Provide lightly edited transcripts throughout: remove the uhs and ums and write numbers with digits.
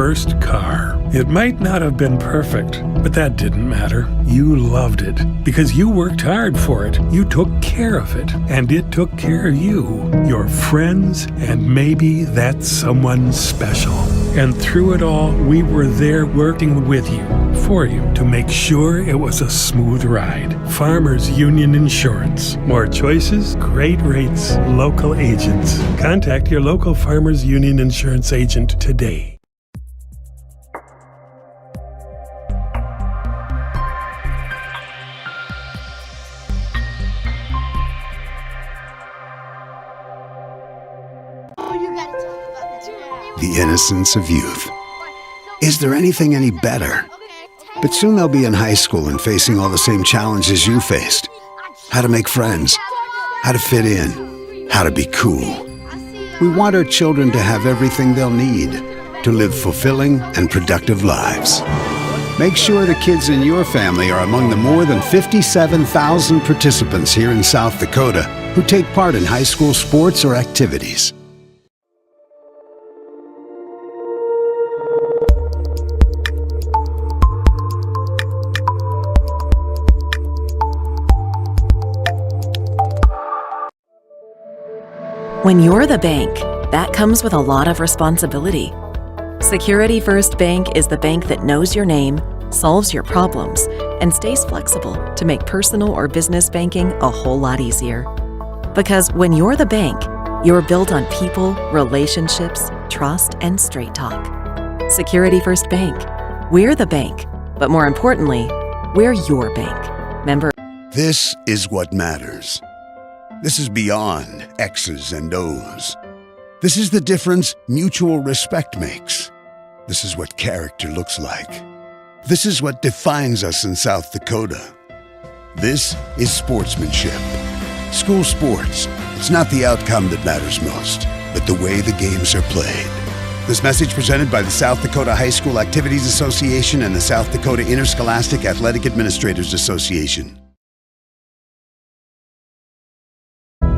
first car. It might not have been perfect, but that didn't matter. You loved it because you worked hard for it. You took care of it, and it took care of you, your friends, and maybe that someone special. And through it all, we were there working with you, for you, to make sure it was a smooth ride. Farmers Union Insurance. More choices, great rates, local agents. Contact your local Farmers Union Insurance agent today. The innocence of youth. Is there anything any better? But soon they'll be in high school and facing all the same challenges you faced. How to make friends, how to fit in, how to be cool. We want our children to have everything they'll need to live fulfilling and productive lives. Make sure the kids in your family are among the more than 57,000 participants here in South Dakota who take part in high school sports or activities. When you're the bank, that comes with a lot of responsibility. Security First Bank is the bank that knows your name, solves your problems, and stays flexible to make personal or business banking a whole lot easier. Because when you're the bank, you're built on people, relationships, trust, and straight talk. Security First Bank. We're the bank, but more importantly, we're your bank. Member. This is what matters. This is beyond X's and O's. This is the difference mutual respect makes. This is what character looks like. This is what defines us in South Dakota. This is sportsmanship. School sports, it's not the outcome that matters most, but the way the games are played. This message presented by the South Dakota High School Activities Association and the South Dakota Interscholastic Athletic Administrators Association.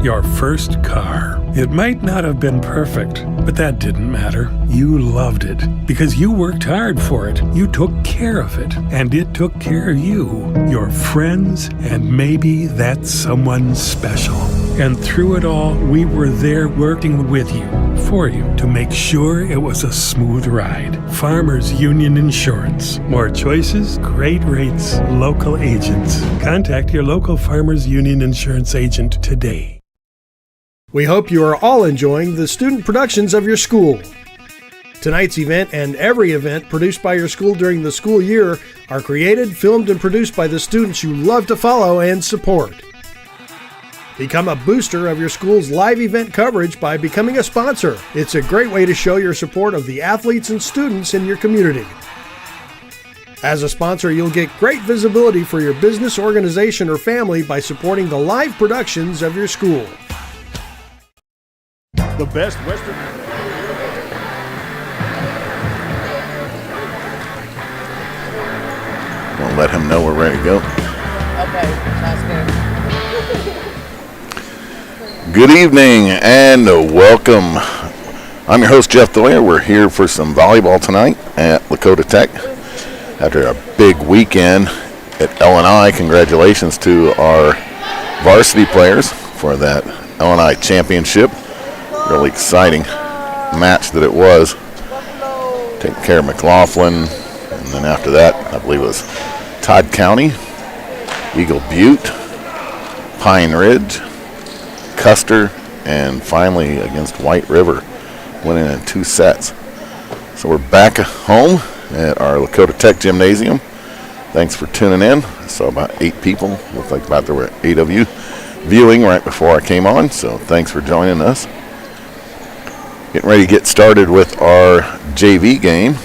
Your first car. It might not have been perfect, but that didn't matter. You loved it because you worked hard for it. You took care of it, and it took care of you, your friends, and maybe that someone special. And through it all, we were there working with you, for you, to make sure it was a smooth ride. Farmers Union Insurance. More choices, great rates, local agents. Contact your local Farmers Union Insurance agent today. We hope you are all enjoying the student productions of your school. Tonight's event and every event produced by your school during the school year are created, filmed, and produced by the students you love to follow and support. Become a booster of your school's live event coverage by becoming a sponsor. It's a great way to show your support of the athletes and students in your community. As a sponsor, you'll get great visibility for your business, organization, or family by supporting the live productions of your school. The best Western. We'll let him know we're ready to go. Okay, sounds good. Good evening and welcome. I'm your host, Jeff Thoyer. We're here for some volleyball tonight at Lakota Tech. After a big weekend at LNI, congratulations to our varsity players for that LNI championship. Really exciting match that it was. Taking care of McLaughlin, and then after that, I believe it was Todd County, Eagle Butte, Pine Ridge, Custer, and finally against White River, winning in 2 sets. So we're back home at our Lakota Tech Gymnasium. Thanks for tuning in. I saw about 8 people. Looked like there were 8 of you viewing right before I came on, so thanks for joining us. Getting ready to get started with our JV game.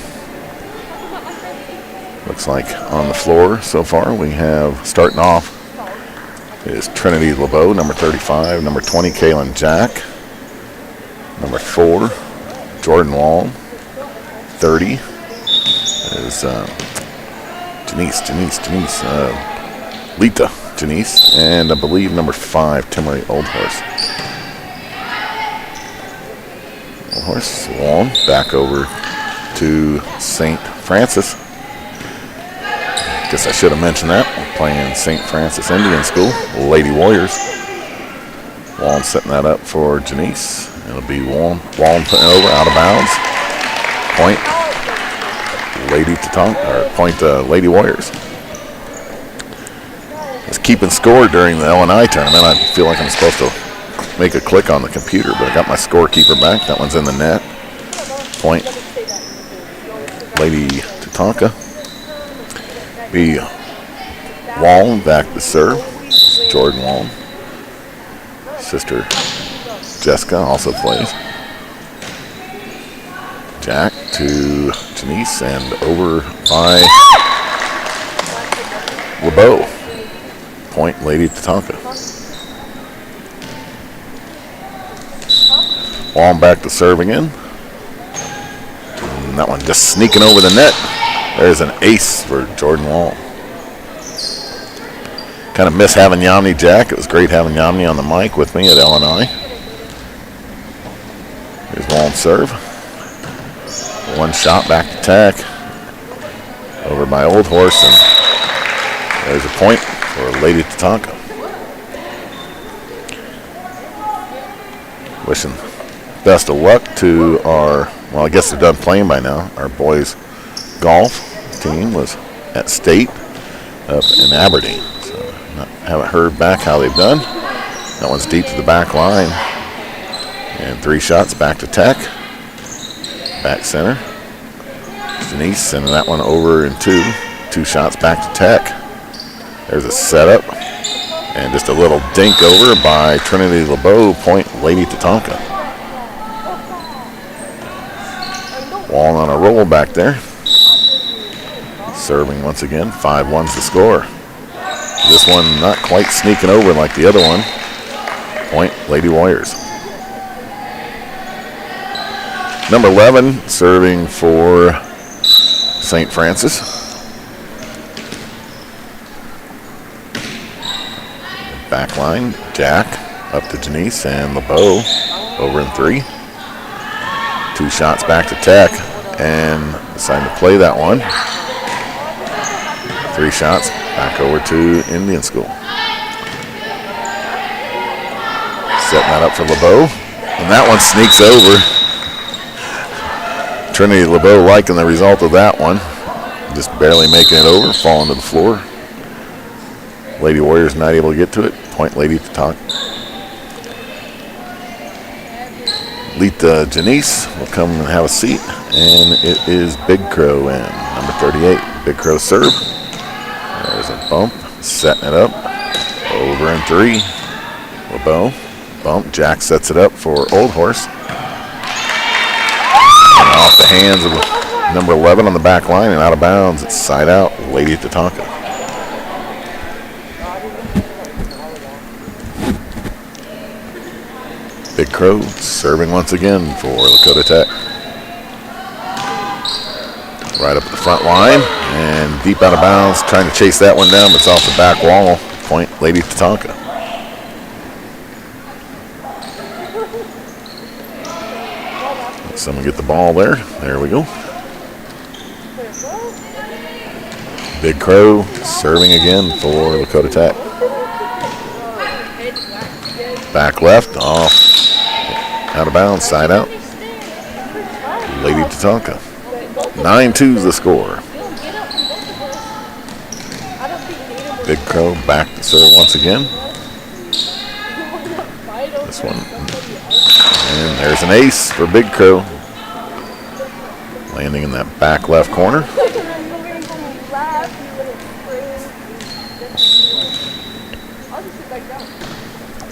Looks like on the floor so far we have, starting off, is Trinity LeBeau, number 35, number 20, Kaylin Jack, number 4, Jordan Wall, 30 is Lita Janice, and I believe number 5, Timmery Oldhorse. Oldhorse, Wall, back over to St. Francis. Guess I should have mentioned that. We're playing St. Francis Indian School, Lady Warriors. Wallen setting that up for Janice. It'll be Wallen putting it over, out of bounds. Point, Lady Tatanka, or point, Lady Warriors. It's keeping score during the LNI tournament. I feel like I'm supposed to make a click on the computer, but I got my scorekeeper back. That one's in the net. Point, Lady Tatanka. Be Wallen back to serve. Jordan Wallen. Sister Jessica also plays. Jack to Janice and over by LeBeau. Point, Lady Tatanka. Wallen back to serve again. And that one just sneaking over the net. There's an ace for Jordan Wallen. Kind of miss having Yamni Jack. It was great having Yamni on the mic with me at LNI. Here's Wallen's serve. One shot back to Tack. Over by Old Horse, and there's a point for Lady Tatanka. Wishing best of luck to our, well, I guess they're done playing by now. Our boys golf team was at state up in Aberdeen. So haven't heard back how they've done. That one's deep to the back line. And 3 shots back to Tech. Back center. Denise sending that one over in 2 shots back to Tech. There's a setup. And just a little dink over by Trinity LeBeau, point Lady Tatanka. Wallen on a roll back there. Serving once again, 5-1's the score. This one not quite sneaking over like the other one. Point, Lady Warriors. Number 11, serving for St. Francis. Back line, Jack up to Janice and LeBeau over in 3. 2 shots back to Tech and deciding to play that one. 3 shots back over to Indian School. Setting that up for LeBeau. And that one sneaks over. Trinity LeBeau liking the result of that one. Just barely making it over, falling to the floor. Lady Warriors not able to get to it. Point Lady Tatanka. Lita Janice will come and have a seat. And it is Big Crow in number 38. Big Crow serve. There's a bump. Setting it up. Over in 3. LeBeau. Bump. Jack sets it up for Old Horse. And off the hands of number 11 on the back line and out of bounds. It's side out. Lady Tatanka. Big Crow serving once again for Lakota Tech. Right up at the front line and deep out of bounds. Trying to chase that one down, but it's off the back wall. Point Lady Tatanka. Let someone get the ball there. There we go. Big Crow serving again for Lakota Tech. Back left, off, out of bounds, side out. Lady Tatanka. 9-2's the score. Big Crow back to serve once again. This one. And there's an ace for Big Crow. Landing in that back left corner.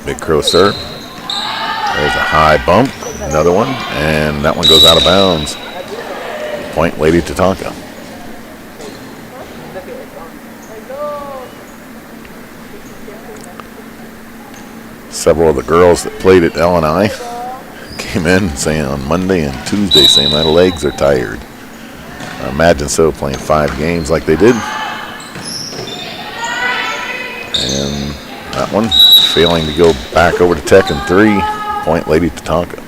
Big Crow serve. There's a high bump. Another one. And that one goes out of bounds. Point Lady Tatanka. Several of the girls that played at LNI came in saying on Monday and Tuesday saying my legs are tired. I imagine so, playing 5 games like they did. And that one failing to go back over to Tech in 3. Point Lady Tatanka.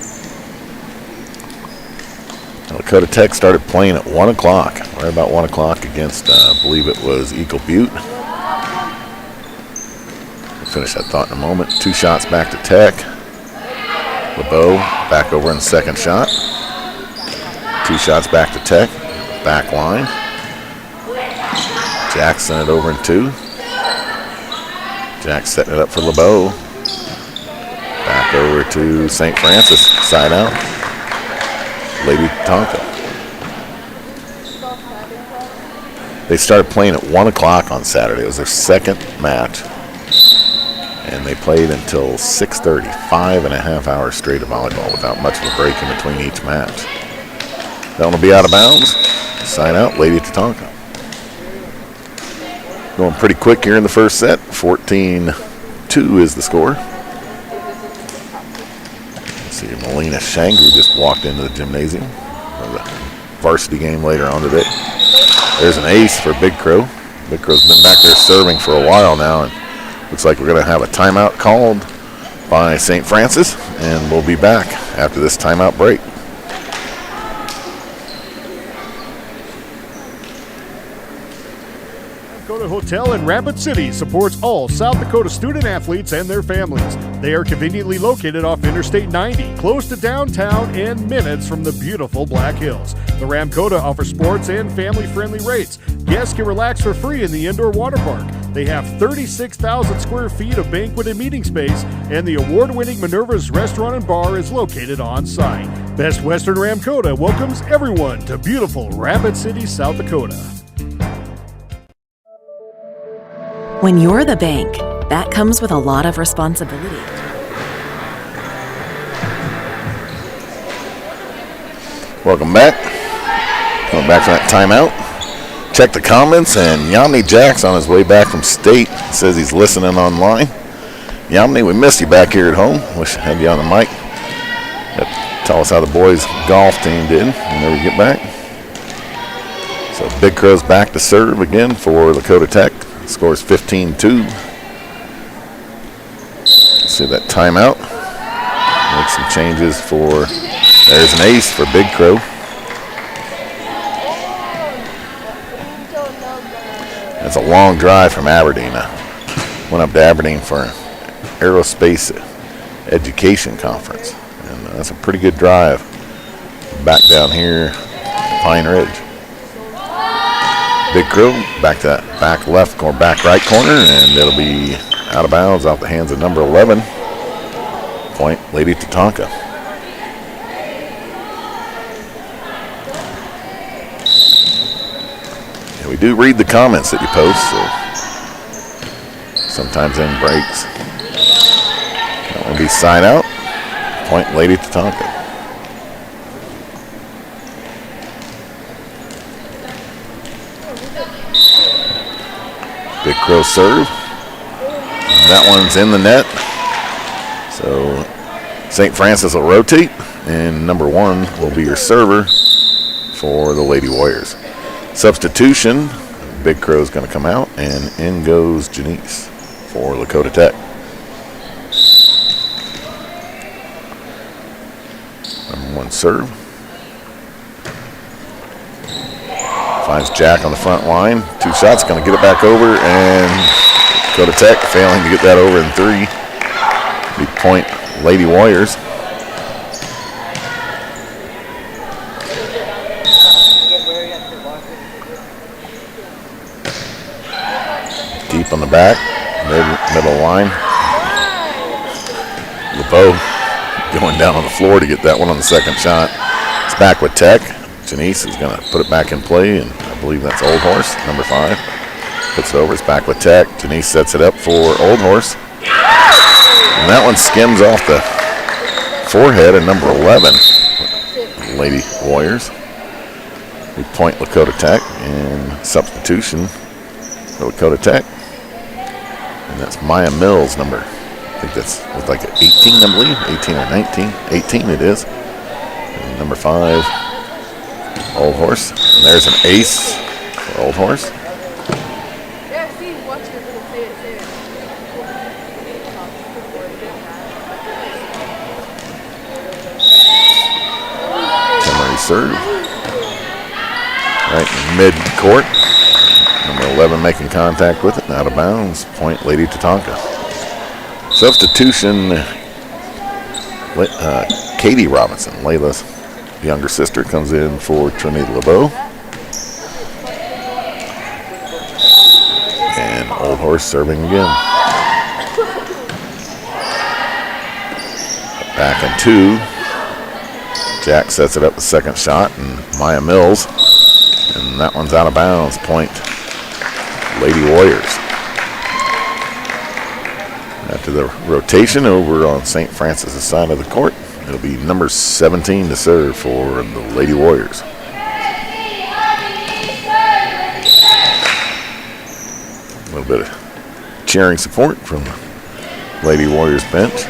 Lakota Tech started playing at 1 o'clock, right about 1 o'clock against, I believe it was Eagle Butte. We'll finish that thought in a moment. 2 shots back to Tech. LeBeau back over in the second shot. 2 shots back to Tech. Back line. Jackson it over in 2. Jack setting it up for LeBeau. Back over to St. Francis. Side out. Lady Tatanka. They started playing at 1 o'clock on Saturday. It was their second match. And they played until 6:30, 5.5 hours straight of volleyball without much of a break in between each match. That one will be out of bounds. Sign out, Lady Tatanka. Going pretty quick here in the first set. 14-2 is the score. Let's see, Melina Shangri just walked into the gymnasium for the varsity game later on today. There's an ace for Big Crow. Big Crow's been back there serving for a while now, and looks like we're going to have a timeout called by St. Francis, and we'll be back after this timeout break. Lakota Hotel in Rapid City supports all South Dakota student athletes and their families. They are conveniently located off Interstate 90, close to downtown and minutes from the beautiful Black Hills. The Ramkota offers sports and family-friendly rates. Guests can relax for free in the indoor water park. They have 36,000 square feet of banquet and meeting space, and the award-winning Minerva's Restaurant and Bar is located on site. Best Western Ramkota welcomes everyone to beautiful Rapid City, South Dakota. When you're the bank, that comes with a lot of responsibility. Welcome back. Going back from that timeout. Check the comments, and Yamni Jack's on his way back from state. Says he's listening online. Yamni, we missed you back here at home. Wish I had you on the mic. Tell us how the boys' golf team did whenever we get back. So Big Crow's back to serve again for Lakota Tech. Scores 15-2. See that timeout. Make some changes for, there's an ace for Big Crow. That's a long drive from Aberdeen. I went up to Aberdeen for an aerospace education conference. And that's a pretty good drive. Back down here, Pine Ridge. Big Crow back to that back left or back right corner, and it'll be out of bounds off the hands of number 11. Point, Lady Tatanka. Yeah, we do read the comments that you post, so sometimes in breaks. That will be side out. Point, Lady Tatanka. Big Crow serve. That one's in the net. So St. Francis will rotate, and number 1 will be your server for the Lady Warriors. Substitution, Big Crow's going to come out, and in goes Janice for Lakota Tech. Number 1 serve. Finds Jack on the front line. 2 shots, going to get it back over, and Lakota Tech failing to get that over in 3. Big point, Lady Warriors. Deep on the back, middle line. LeBeau going down on the floor to get that one on the second shot. It's back with Tech. Janice is going to put it back in play, and I believe that's Old Horse, number 5. Puts it over, it's back with Tech. Janice sets it up for Old Horse. And that one skims off the forehead of number 11, Lady Warriors. We point Lakota Tech, and substitution for Lakota Tech. And that's Maya Mills, number, I think that's like 18, I believe, 18 or 19. 18 it is. And number 5. Old Horse. And there's an ace for Old Horse. Temporary serve. mid-court. Number 11 making contact with it, out of bounds. Point, Lady Tatanka. Substitution, Katie Robinson, Layla's younger sister, comes in for Trinity LeBeau. And Old Horse serving again. Back in 2. Jack sets it up the second shot, and Maya Mills. And that one's out of bounds. Point, Lady Warriors. After the rotation over on St. Francis' side of the court, it'll be number 17 to serve for the Lady Warriors. A little bit of cheering support from the Lady Warriors bench.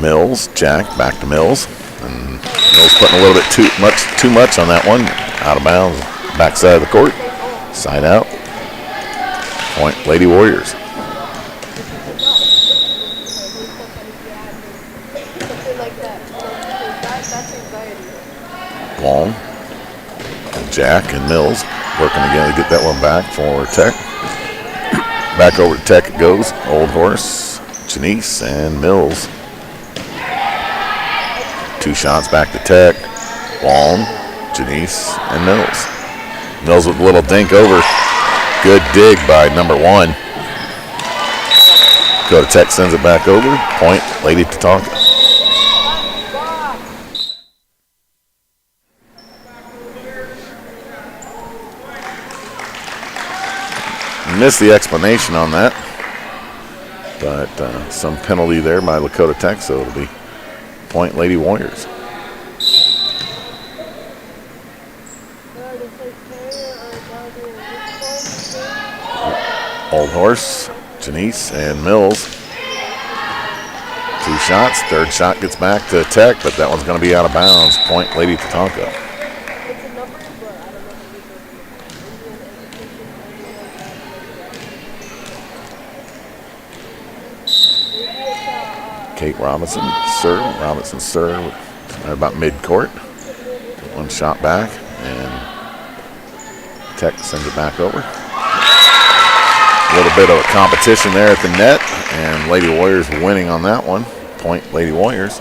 Mills, Jack, back to Mills. And Mills putting a little bit too much on that one. Out of bounds, backside of the court. Side out. Point, Lady Warriors. Long. And Jack and Mills working again to get that one back for Tech. Back over to Tech it goes. Old Horse, Janice, and Mills. 2 shots back to Tech. Long, Janice, and Mills. Mills with a little dink over. Good dig by number 1. Lakota Tech sends it back over. Point, Lady Tatanka. Missed the explanation on that, but some penalty there by Lakota Tech, so it'll be point, Lady Warriors. Old Horse, Janice, and Mills. 2 shots. Third shot gets back to Tech, but that one's going to be out of bounds. Point, Lady Tatanka. Kate Robinson serve. Robinson serve right about mid-court. 1 shot back, and Tech sends it back over. A little bit of a competition there at the net, and Lady Warriors winning on that one. Point, Lady Warriors.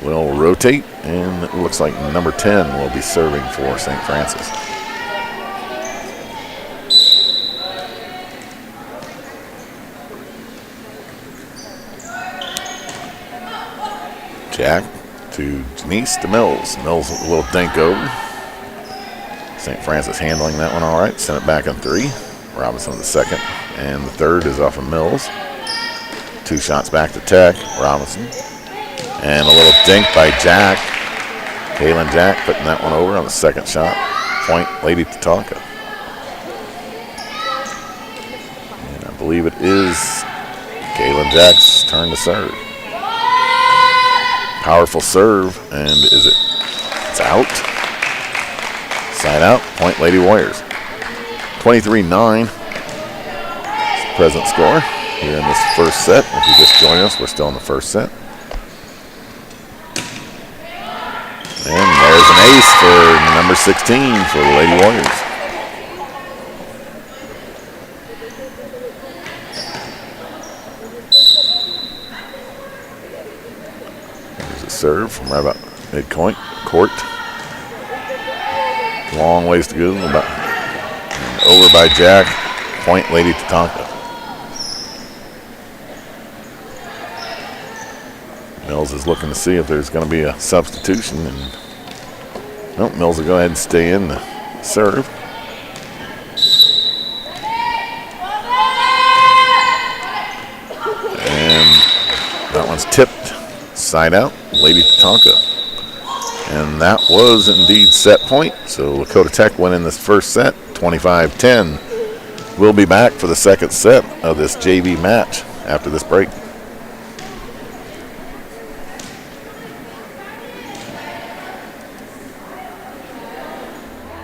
Will rotate, and it looks like number 10 will be serving for St. Francis. Jack to Janice to Mills. Mills with a little dink over. St. Francis handling that one all right. Sent it back in 3. Robinson the second. And the third is off of Mills. 2 shots back to Tech. Robinson. And a little dink by Jack. Kaylin Jack putting that one over on the second shot. Point, Lady Tatanka. And I believe it is Kaylin Jack's turn to serve. Powerful serve, and it's out. Side out, point, Lady Warriors. 23-9 present score here in this first set. If you just joined us, we're still in the first set. And there's an ace for number 16 for the Lady Warriors. Serve from right about mid-court. Long ways to go. Over by Jack. Point, Lady Tatanka. Mills is looking to see if there's going to be a substitution. And nope, Mills will go ahead and stay in the serve. And that one's tipped. Side out, Lady Tatanka. And that was indeed set point. So Lakota Tech went in this first set, 25-10. We'll be back for the second set of this JV match after this break.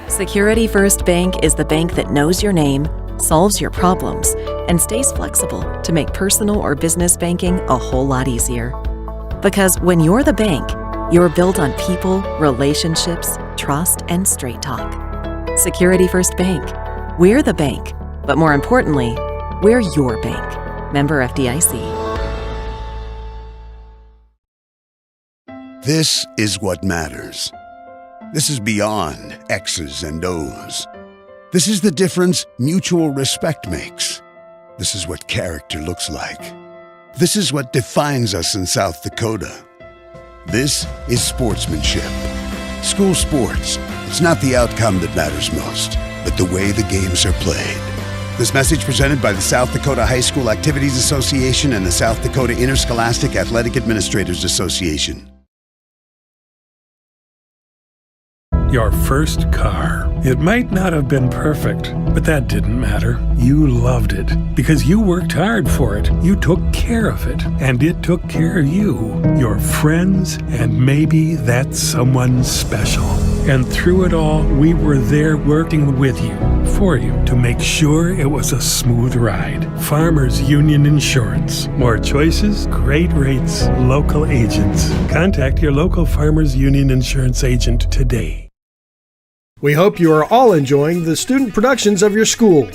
Security First Bank is the bank that knows your name, solves your problems, and stays flexible to make personal or business banking a whole lot easier. Because when you're the bank, you're built on people, relationships, trust, and straight talk. Security First Bank. We're the bank, but more importantly, we're your bank. Member FDIC. This is what matters. This is beyond X's and O's. This is the difference mutual respect makes. This is what character looks like. This is what defines us in South Dakota. This is sportsmanship. School sports, it's not the outcome that matters most, but the way the games are played. This message presented by the South Dakota High School Activities Association and the South Dakota Interscholastic Athletic Administrators Association. Your first car. It might not have been perfect, but that didn't matter. You loved it because you worked hard for it. You took care of it, and it took care of you, your friends, and maybe that someone special. And through it all, we were there working with you, for you, to make sure it was a smooth ride. Farmers Union Insurance. More choices, great rates, local agents. Contact your local Farmers Union Insurance agent today. We hope you are all enjoying the student productions of your school.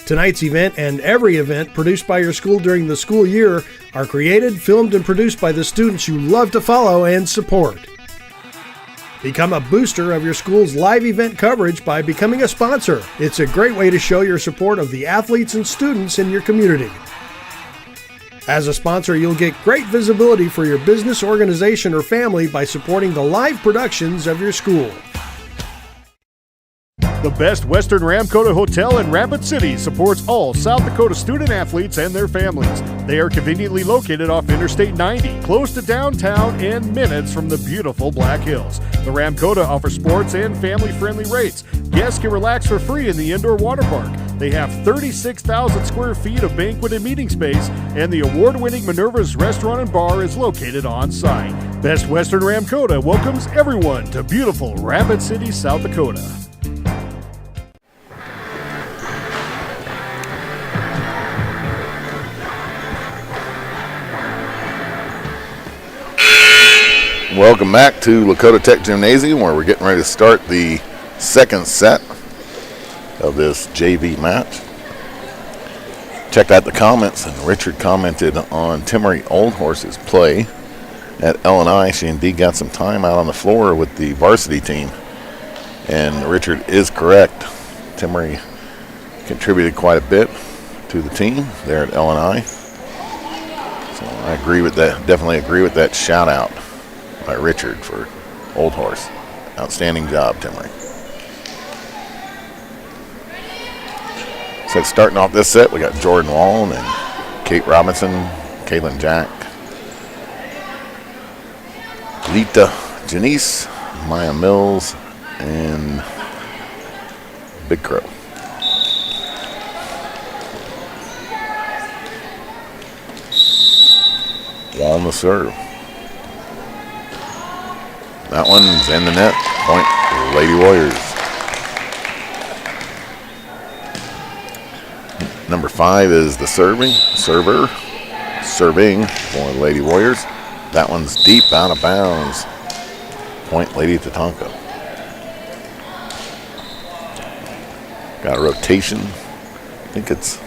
Tonight's event and every event produced by your school during the school year are created, filmed, and produced by the students you love to follow and support. Become a booster of your school's live event coverage by becoming a sponsor. It's a great way to show your support of the athletes and students in your community. As a sponsor, you'll get great visibility for your business, organization, or family by supporting the live productions of your school. The Best Western Ramkota Hotel in Rapid City supports all South Dakota student athletes and their families. They are conveniently located off Interstate 90, close to downtown and minutes from the beautiful Black Hills. The Ramkota offers sports and family-friendly rates. Guests can relax for free in the indoor water park. They have 36,000 square feet of banquet and meeting space, and the award-winning Minerva's Restaurant and Bar is located on site. Best Western Ramkota welcomes everyone to beautiful Rapid City, South Dakota. Welcome back to Lakota Tech Gymnasium, where we're getting ready to start the second set of this JV match. Checked out the comments, and Richard commented on Timory Old Horse's play at LNI. She indeed got some time out on the floor with the varsity team, and Richard is correct. Timory contributed quite a bit to the team there at LNI. So I agree with that. Definitely agree with that shout out by Richard for Old Horse. Outstanding job, Timory. So starting off this set, we got Jordan Wallen and Kate Robinson, Caitlin Jack, Lita Janice, Maya Mills, and Big Crow. Wallen the serve. That one's in the net. Point, Lady Warriors. Number 5 is the serving for Lady Warriors. That one's deep out of bounds. Point, Lady Tatanka. Got a rotation. I think it's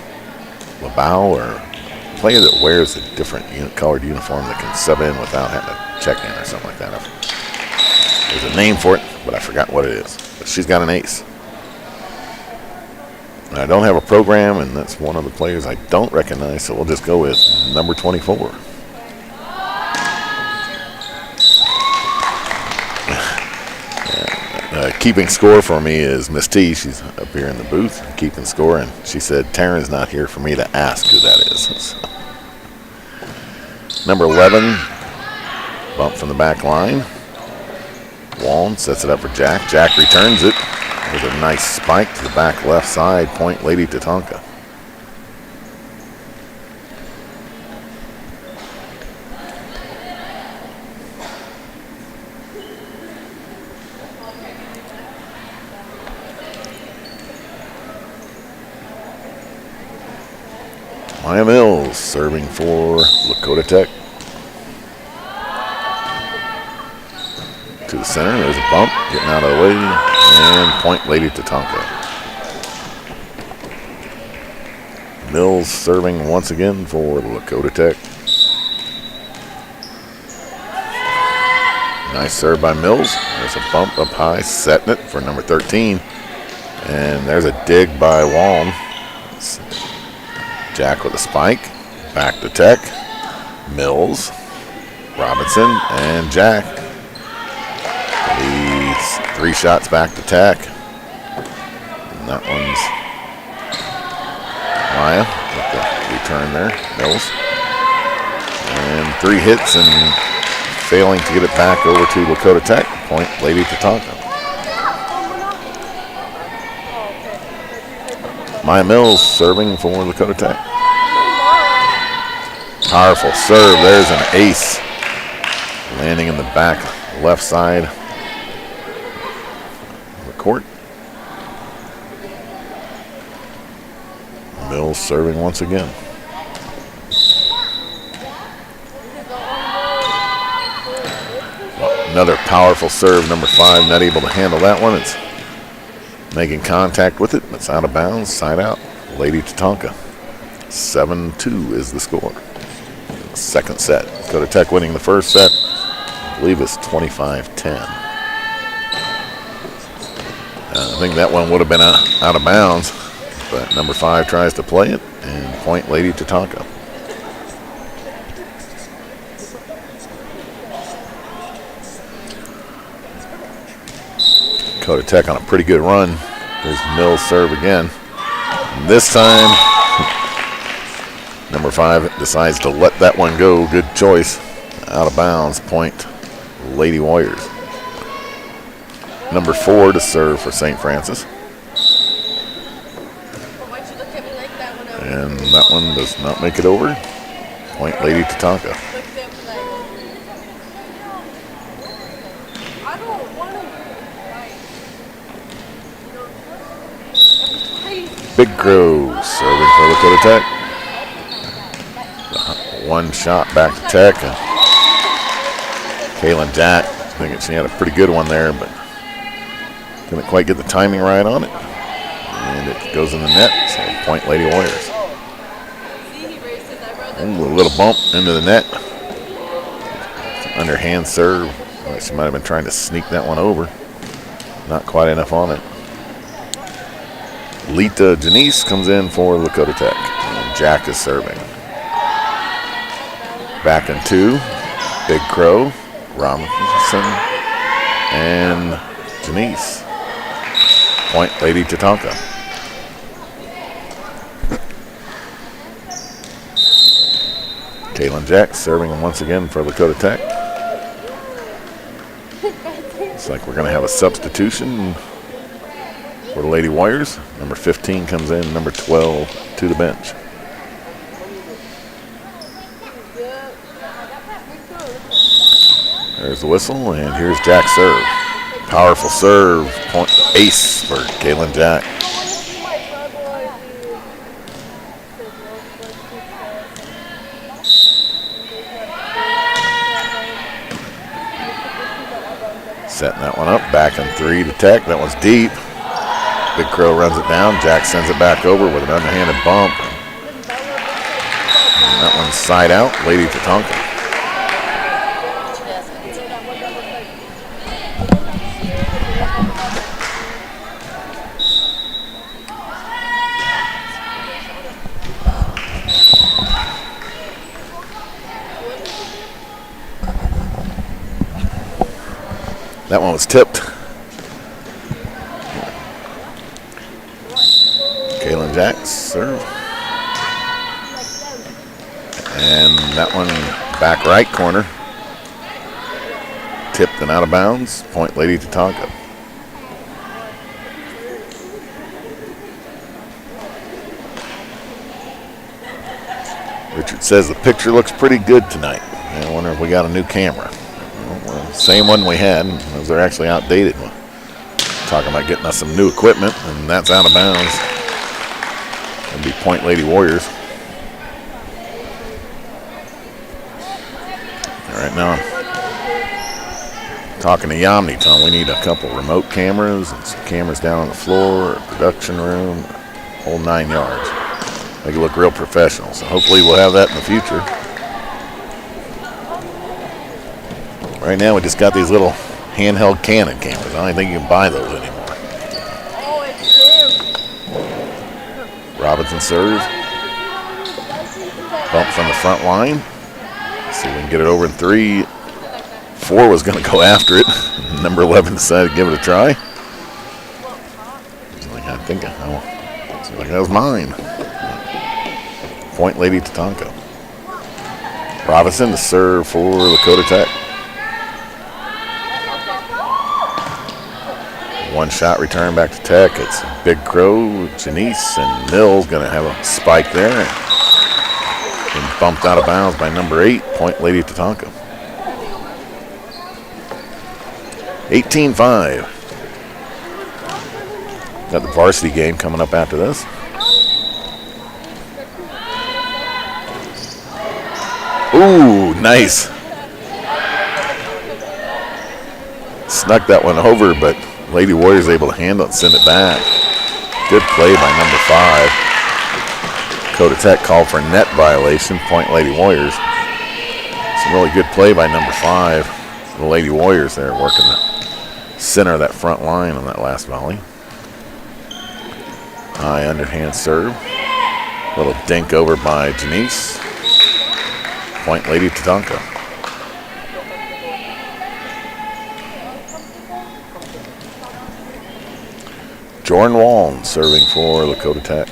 LaBau or a player that wears a different colored uniform that can sub in without having to check in or something like that. There's a name for it, but I forgot what it is. But she's got an ace. And I don't have a program, and that's one of the players I don't recognize, so we'll just go with number 24. Keeping score for me is Miss T. She's up here in the booth keeping score, and she said Taryn's not here for me to ask who that is. So. Number 11, bump from the back line. Wallen sets it up for Jack. Jack returns it with a nice spike to the back left side. Point, Lady Tatanka. Maya Mills serving for Lakota Tech. To the center. There's a bump, getting out of the way, and point Lady Tatanka. Mills serving once again for Lakota Tech. Nice serve by Mills. There's a bump up high, setting it for number 13. And there's a dig by Walm. Jack with a spike. Back to Tech. Mills, Robinson, and Jack. Leads 3 shots back to Tech. And that one's Maya with the return there. Mills. And 3 hits and failing to get it back over to Lakota Tech. Point Lady Tatanka. Maya Mills serving for Lakota Tech. Powerful serve. There's an ace. Landing in the back left side of the court. Mills serving once again. Another powerful serve, number 5, not able to handle that one. It's making contact with it. It's out of bounds, side out. Lady Tatanka. 7-2 is the score. Second set. Lakota Tech winning the first set. I believe it's 25-10. I think that one would have been out of bounds, but number 5 tries to play it, and point Lady Tatanka. Lakota Tech on a pretty good run. There's Mills serve again. And this time, number 5 decides to let that one go. Good choice. Out of bounds. Point Lady Warriors. Number 4 to serve for St. Francis. And that one does not make it over. Point Lady Tatanka. Big Crow serving for Lakota Tech. One shot back to Tech. Kaylin Jack, I think she had a pretty good one there, but couldn't quite get the timing right on it. And it goes in the net, so point Lady Warriors. Ooh, a little bump into the net. Underhand serve. She might have been trying to sneak that one over. Not quite enough on it. Lita Janice comes in for Lakota Tech. And Jack is serving. Back in 2. Big Crow, Robinson, and Janice. Point Lady Tatanka. Kaylin Jack serving once again for Lakota Tech. Looks like we're going to have a substitution for the Lady Warriors. Number 15 comes in, number 12 to the bench. There's the whistle, and here's Jack's serve. Powerful serve, point ace for Kaylin Jack. Setting that one up, back in 3 to Tech. That one's deep. Big Crow runs it down. Jack sends it back over with an underhanded bump. And that one's side out, Lady Tatanka. That one was tipped. Kaylin Jack serve. And that one back right corner. Tipped and out of bounds. Point Lady Tatanka. Richard says the picture looks pretty good tonight. I wonder if we got a new camera. Same one we had. Those are actually outdated. Talking about getting us some new equipment, and that's out of bounds. That'd be point Lady Warriors. All right, now talking to Yamni, telling we need a couple remote cameras and some cameras down on the floor, a production room, whole 9 yards. Make it look real professional. So hopefully we'll have that in the future. Right now we just got these little handheld Canon cameras. I don't think you can buy those anymore. Robinson serves. Bump from the front line. See if we can get it over in 3. 4 was going to go after it. Number 11 decided to give it a try. I think that was mine. Point Lady Tatanka. Robinson to serve for Lakota Tech. One shot return back to Tech. It's Big Crow, Janice, and Mills going to have a spike there. And bumped out of bounds by number 8, Point Lady Tatanka. 18-5. Got the varsity game coming up after this. Ooh, nice. Snuck that one over, but Lady Warriors able to handle it and send it back. Good play by number 5. Lakota Tech called for a net violation, Point Lady Warriors. Some really good play by number 5. The Lady Warriors there working the center of that front line on that last volley. High underhand serve. Little dink over by Janice. Point Lady Tatanka. Jordan Wallen serving for Lakota Tech.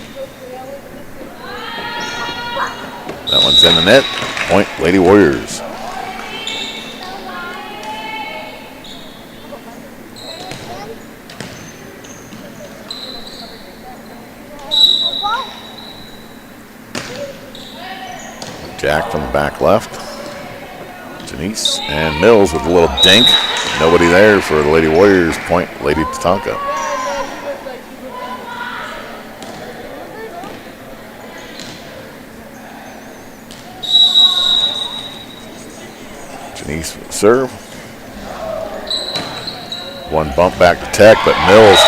That one's in the net. Point Lady Warriors. Jack from the back left. Janice and Mills with a little dink. Nobody there for the Lady Warriors. Point Lady Tatanka. Janice with the serve. One bump back to Tech, but Mills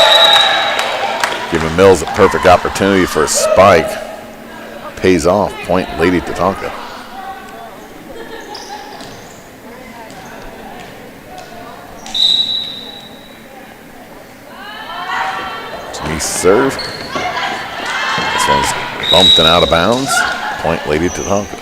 giving Mills a perfect opportunity for a spike. Pays off. Point Lady Tatanka. Janice serve. This one's bumped and out of bounds. Point Lady Tatanka.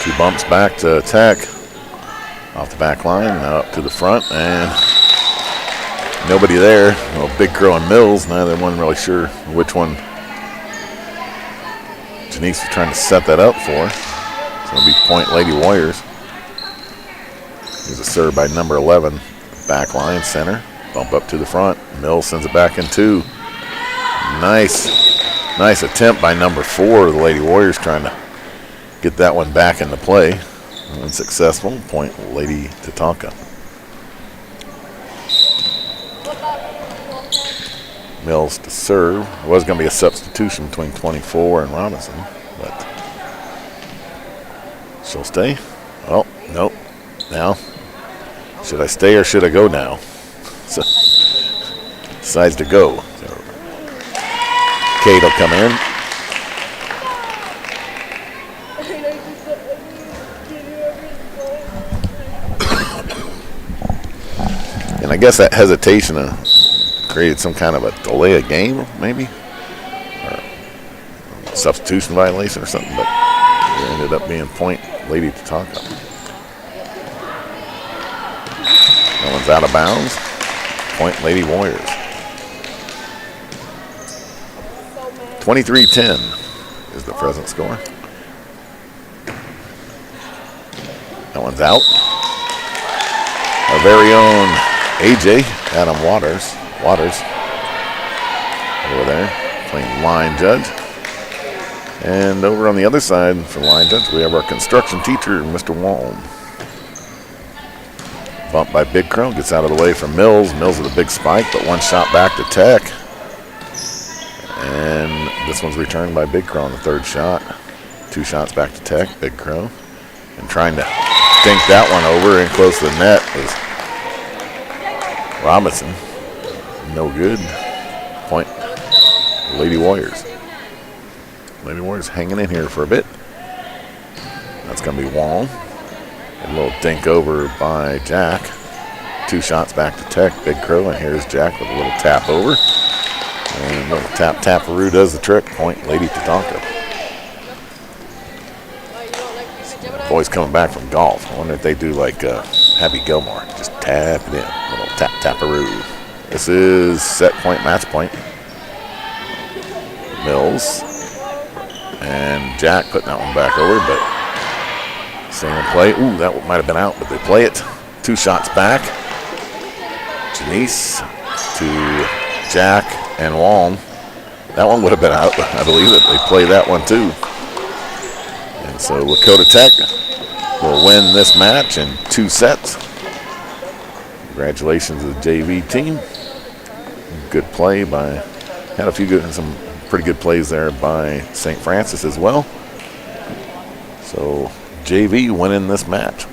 Two bumps back to Tech. Off the back line, now up to the front, and nobody there. Well, Big Crow and Mills, neither one really sure which one Janice was trying to set that up for. It's going to be Point Lady Warriors. Here's a serve by number 11, back line center. Bump up to the front. Mills sends it back in 2. Nice attempt by number 4. The Lady Warriors trying to get that one back into play. Unsuccessful. Point Lady Tatanka. Mills to serve. It was going to be a substitution between 24 and Robinson, but she'll stay. Oh, nope. Now, should I stay or should I go now? So, decides to go. So, Kate will come in. And I guess that hesitation created some kind of a delay of game, maybe, or substitution violation or something, but it ended up being Point Lady Tatanka. That one's out of bounds. Point Lady Warriors. 23-10 is the present score. That one's out. Our very own AJ, Adam Waters over there playing line judge. And over on the other side for line judge, we have our construction teacher, Mr. Walm. Bump by Big Crow, gets out of the way from Mills. Mills with a big spike, but one shot back to Tech. And this one's returned by Big Crow on the third shot. 2 shots back to Tech, Big Crow. And trying to dink that one over and close to the net was Robinson. No good. Point, Lady Warriors. Lady Warriors hanging in here for a bit. That's going to be Wong. A little dink over by Jack. 2 shots back to Tech, Big Crow, and here's Jack with a little tap over. And a little tap-taparoo does the trick. Point, Lady Tatanka. Boys coming back from golf. I wonder if they do like Happy Gilmore. Just tap it in. A little tap-taparoo. This is set point, match point. Mills. And Jack putting that one back over, but same play. Ooh, that might have been out, but they play it. 2 shots back. Janice to Jack and Wong. That one would have been out, but I believe that they play that one too. And so Lakota Tech will win this match in 2 sets. Congratulations to the JV team. Good play by, had a few good, some pretty good plays there by St. Francis as well. So JV winning this match.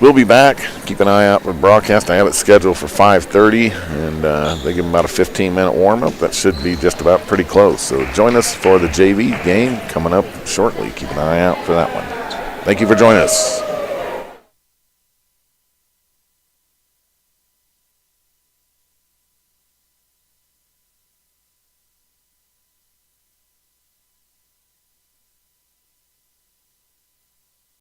We'll be back. Keep an eye out for the broadcast. I have it scheduled for 5:30, and they give them about a 15-minute warm-up. That should be just about pretty close. So join us for the JV game coming up shortly. Keep an eye out for that one. Thank you for joining us.